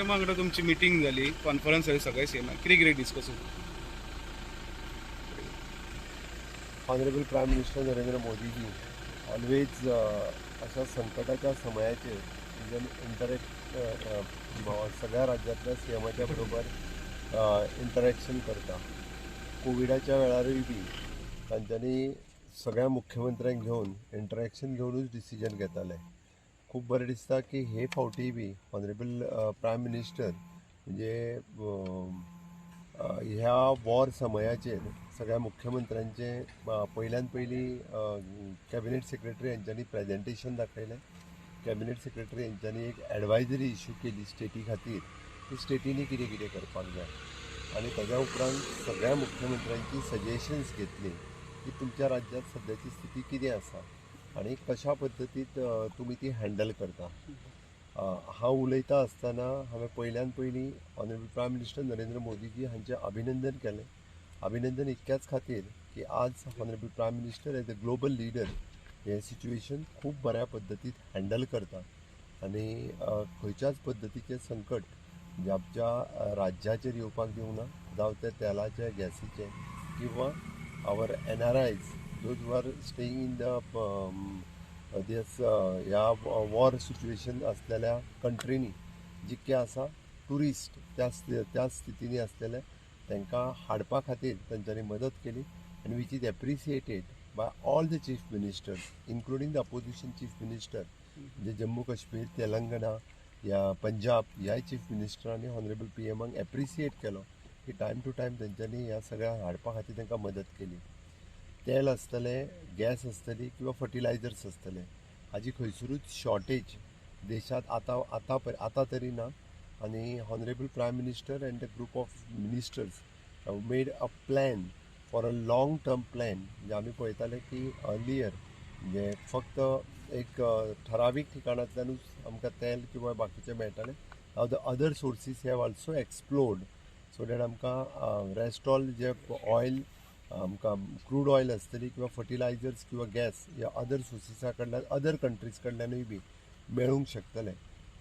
CM वांगडा तुमची meeting जाली, कॉन्फरन्स जाली सगळे सीएम, कितें discuss honourable prime minister Narendra Modiji always अशा संकटाच्या समयाचेर इंटरॅक्ट सगळ्या राज्यांतल्या सीएमाच्या बरोबर इंटरॅक्शन करता. कोविडाच्या वेळारूय बी तांच्यांनी सगळ्या मुख्यमंत्र्यांक घेवन इंटरॅक्शन घेवनूच डिसिजन घेताले. खूब बरें दिसता की हे फावटी बी ऑनरेबल प्रायम मिनिस्टर म्हणजे ह्या वॉर समयाचेर सगळ्या मुख्यमंत्र्यांचे पयल्यान पयली कॅबिनेट सेक्रेटरी यांच्यांनी प्रेजेंटेशन दाखयलें. कॅबिनेट सेक्रेटरी यांच्यांनी एक एडवायजरी इश्यू केली स्टेटी खातीर की स्टेटींनी कितें कितें करपाक जाय, आनी ताज्या उपरांत सगळ्या मुख्यमंत्र्यांची सजेशन्स घेतली की तुमच्या राज्यांत सद्याची स्थिती कितें आसा आनी कशा पद्दतीत तुमी ती हँडल करता. हांव उलयता आसतना हांवें पयल्यान पयलीं honourable prime minister Narendra Modiji हांचें अभिनंदन केलें. अभिनंदन इतक्याच खातीर की आज honourable prime minister as a global leader हें सिच्युएशन खूब बऱ्या पद्दतीत हँडल करता आनी खंयच्याच पद्दतीचें संकट म्हणजे आमच्या राज्याचेर येवपाक दिवना, जावं ते तेलाचे गॅसीचे किंवा आवर NRIs those who are staying in the ह्या वॉर सिच्युएशन असलेल्या कंट्रीनी जितके आसा टुरिस्ट त्या स्थितींनी असलेले तांकां हाडपा खातीर तांच्यांनी मदत केली आनी which is appreciated by all the chief ministers including the opposition chief minister म्हणजे जम्मू काश्मीर, तेलंगणा या पंजाब ह्याय चीफ मिनिस्टरांनी ऑनरेबल PMांक एप्रिसिएट केलो की टायम टू टायम तांच्यांनी ह्या सगळ्या हाडपा खातीर तांकां मदत केली. तेल आसतलें, गॅस आसतली किंवा फर्टिलायझर्स आसतले, हाजी खंयसरूच शॉर्टेज देशांत आतां तरी ना. आनी honourable prime minister and the group of ministers have made a plan for a long term plan. म्हणजे आमी पळयताले की अर्लियर म्हणजे फक्त एक ठरावीक ठिकाणांतल्यानूच आमकां तेल किंवा बाकीचें मेळटालें. नाव the other sources have also explored so that आमकां रेस्ट ऑल जे ऑयल आमकां क्रूड ऑयल आसतली किंवा फर्टिलायझर्स किंवा गॅस ह्या अदर सोर्सिसा कडल्यान अदर कंट्रीज कडल्यानूय बी मेळूंक शकतले.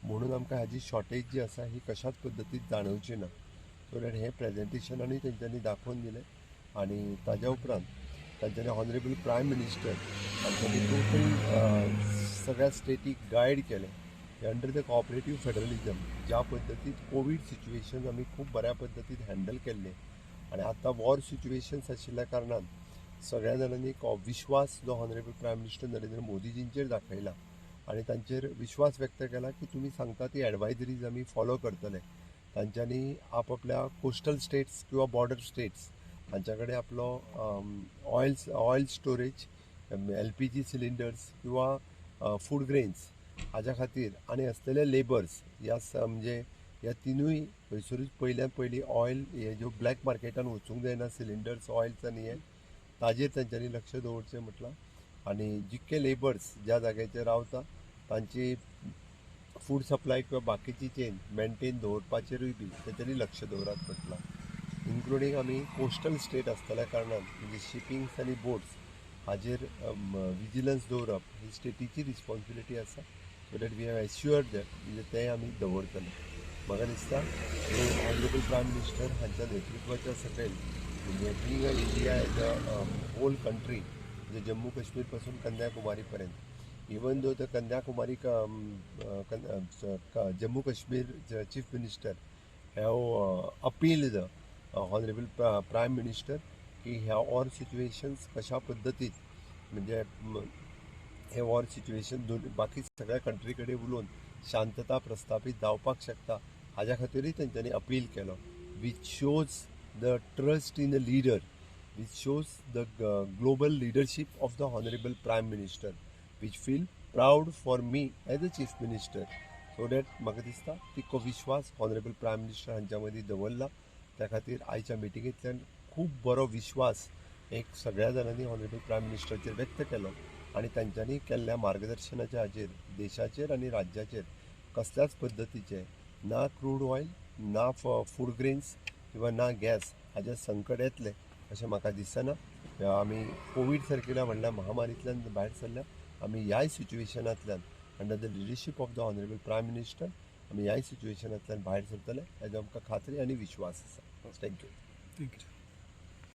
म्हणून आमकां हाजी शॉर्टेज जी आसा ही कशाच पद्दतीन जाणवची ना. सो दॅट हें प्रेजेंटेशनानूय तेंच्यांनी दाखोवन दिलें आनी ताज्या उपरांत तांच्यांनी ऑनरेबल प्रायम मिनिस्टर हांच्यांनी टोटल सगळ्या स्टेटीक गायड केलें की अंडर द कोऑपरेटीव फेडरलिझम ज्या पद्दतीत कोवीड सिच्युएशन आमी खूब बऱ्या पद्दतीन हँडल केल्लें आनी आतां वॉर सिच्युएशन्स आशिल्ल्या कारणान सगळ्या जाणांनी विश्वास जो ऑनरेबल प्रायम मिनिस्टर नरेंद्र मोदीजींचेर दाखयला आनी तांचेर विश्वास व्यक्त केला की तुमी सांगता ती एडवायजरीज आमी फॉलो करतले. तांच्यांनी आपल्या कोस्टल स्टेट्स किंवा बॉर्डर स्टेट्स हांच्या कडेन आपलो ऑयल स्टोरेज, LPG सिलिंडर्स किंवा फूड ग्रेन्स हाज्या खातीर आनी असलेले लेबर्स म्हणजे ह्या तिनूय खंयसरूच पयल्यान पयली ऑयल हे ज्यो ब्लॅक मार्केटान वचूंक जायना सिलिंडर्स ऑयल्स आनी हे ताजेर तांच्यांनी लक्ष दवरचें म्हटलां. आनी जितके लेबर्स ज्या जाग्याचेर रावता तांची फूड सप्लाय किंवा बाकीची चेन मेनटेन दवरपाचेरूय बी तांच्यांनी लक्ष दवरात म्हटलां. इन्क्लुडींग आमी कोस्टल स्टेट आसतल्या कारणान म्हणजे शिपिंग्स आनी बोट्स हाजेर विजिलन्स दवरप ही स्टेटीची रिस्पॉन्सिबिलिटी आसा. So that we have assured that म्हणजे तें आमी दवरतले. म्हाका दिसता ऑनरेबल प्रायम मिनिस्टर हांच्या नेतृत्वाच्या सकयल म्हणजे being a India as a whole country म्हणजे जम्मू काश्मीर पासून कन्याकुमारी पर्यंत even though the Kanyakumari Jammu Kashmir chief minister have appeal the honourable prime minister की ह्या वॉर सिच्युएशन्स कशा पद्दतीत म्हणजे हे वॉर सिच्युएशन बाकी सगळ्या कंट्री कडेन उलोवन शांतता प्रस्थापीत जावपाक शकता हाज्या खातीरूय तेंच्यांनी अपील केलो. Which shows the trust in a leader, which shows the global leadership of the honourable prime minister which feel proud for me as a chief minister. So that म्हाका दिसता तितको विश्वास ऑनरेबल प्रायम मिनिस्टर हांच्या मदीं दवरला. त्या खातीर आयच्या मिटिंगेंतल्यान खूब बरो विश्वास एक सगळ्या जाणांनी ऑनरेबल प्रायम मिनिस्टराचेर व्यक्त केलो आनी तांच्यांनी केल्ल्या मार्गदर्शनाच्या हाजेर देशाचेर आनी राज्याचेर कसल्याच पद्दतीचे ना क्रूड ऑयल ना फूड ग्रेन्स किंवा ना गॅस हाजें संकट येतलें अशें म्हाका दिसना. आमी कोवीड सारकिल्या व्हडल्या महामारींतल्यान भायर सरल्या. आमी ह्याय सिच्युएशनांतल्यान under the leadership of the honourable prime minister आमी ह्याय सिच्युएशनांतल्यान भायर सरतले हेजो आमकां खात्री आनी विश्वास आसा. थँक्यू. थँक्यू.